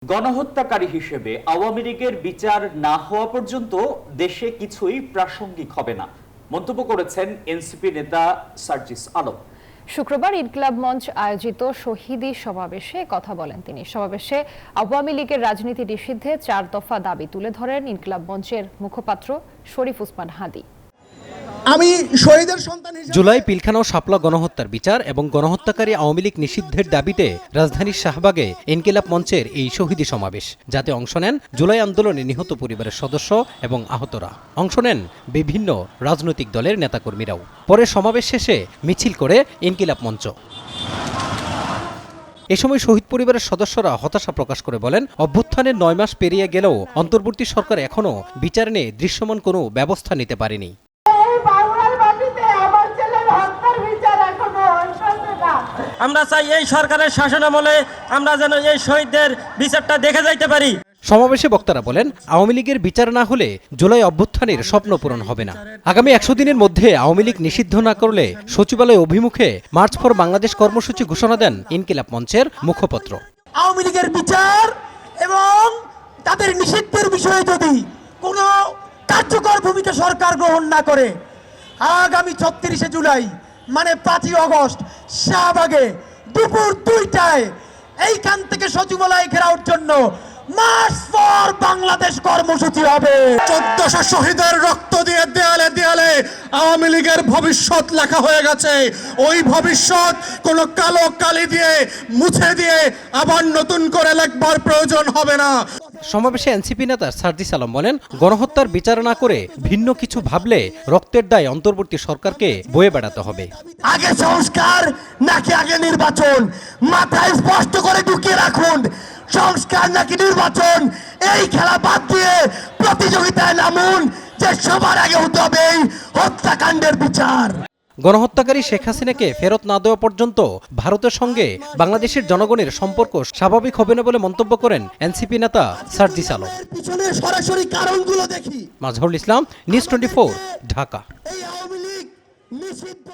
গণহত্যাকারী হিসেবে আওয়ামী লীগের বিচার না হওয়া পর্যন্ত দেশে কিছুই প্রাসঙ্গিক হবে না, মন্তব্য করেছেন এনসিপি নেতা সার্জিস আলম। শুক্রবার ইনকিলাব মঞ্চ আয়োজিত শহীদী সমাবেশে কথা বলেন তিনি। সমাবেশে আওয়ামী লীগের রাজনীতি নিষিদ্ধে 4 দফা দাবি তুলে ধরেন ইনকিলাব মঞ্চের মুখপাত্র শরীফ ওসমান হাদি। আমি শহীদের সন্তান হিসেবে জুলাই পিলখানা ও শাপলা গণহত্যার বিচার এবং গণহত্যাকারী আওয়ামী লীগ নিষিদ্ধের দাবিতে রাজধানীর শাহবাগে ইনকিলাব মঞ্চের এই শহীদী সমাবেশ, যাতে অংশ নেন জুলাই আন্দোলনে নিহত পরিবারের সদস্য এবং আহতরা। অংশ নেন বিভিন্ন রাজনৈতিক দলের নেতাকর্মীরাও। পরে সমাবেশ শেষে মিছিল করে ইনকিলাব মঞ্চ। এ সময় শহীদ পরিবারের সদস্যরা হতাশা প্রকাশ করে বলেন, অভ্যুত্থানের 9 মাস পেরিয়ে গেলেও অন্তর্বর্তী সরকার এখনও বিচার নিয়ে দৃশ্যমান কোনো ব্যবস্থা নিতে পারেনি। আমরা চাই এই সরকারের শাসনামলে আমরা যেন এই শহীদদের বিচারটা দেখে যাইতে পারি। সমাবেশে বক্তারা বলেন, আওয়ামী লীগের বিচার না হলে জুলাই অভ্যুত্থানের স্বপ্ন পূরণ হবে না। আগামী 100 দিনের মধ্যে আওয়ামী লীগ নিষিদ্ধ না করলে সচিবালয় অভিমুখে মার্চ ফর বাংলাদেশ কর্মসূচি ঘোষণা দেন ইনকিলাব মঞ্চের মুখপাত্র। আওয়ামী লীগের বিচার এবং তাদের নিষিদ্ধের বিষয়ে যদি কোনো কার্যকর ভূমিকা সরকার গ্রহণ না করে, আগামী 36শে জুলাই মানে 5ই আগস্ট শাহবাগে দুপুর 2টায় এইখান থেকে সচিবালয় ঘেরাওর জন্য মার্চ ফর বাংলাদেশ কর্মসূচি হবে। 1400 শহীদের রক্ত দিয়ে দেয়ালে দেয়ালে আওয়ামী লীগের ভবিষ্যৎ লেখা হয়ে গেছে। ওই ভবিষ্যৎ কোনো কালো কালি দিয়ে মুছে দিয়ে আবার নতুন করে লেখবার প্রয়োজন হবে না। সমাবেশে এনসিপি নেতা সার্জিস আলম বলেন, গণহত্যার বিচার না করে ভিন্ন কিছু ভাবলে রক্তের দায় অন্তর্বর্তী সরকারকে বয়ে বেড়াতে হবে। আগে সংস্কার নাকি আগে নির্বাচন, মাথায় স্পষ্ট করে ঢুকিয়ে রাখুন। সংস্কার নাকি নির্বাচন, এই খেলা বাদ দিয়ে প্রতিযোগিতায় নামুন যে সবার আগে হতে হবে হত্যাকাণ্ডের বিচার। গণহত্যাকারী শেখ হাসিনাকে ফেরত না দেওয়া পর্যন্ত ভারতের সঙ্গে বাংলাদেশের জনগণের সম্পর্ক স্বাভাবিক হবে না বলে মন্তব্য করেন এনসিপি নেতা সার্জিস আলম। পিছনে সরাসরি কারণগুলো দেখি। মাজহারুল ইসলাম, নিউজ 24, ঢাকা। এই আওয়ামী লীগ নিষিদ্ধ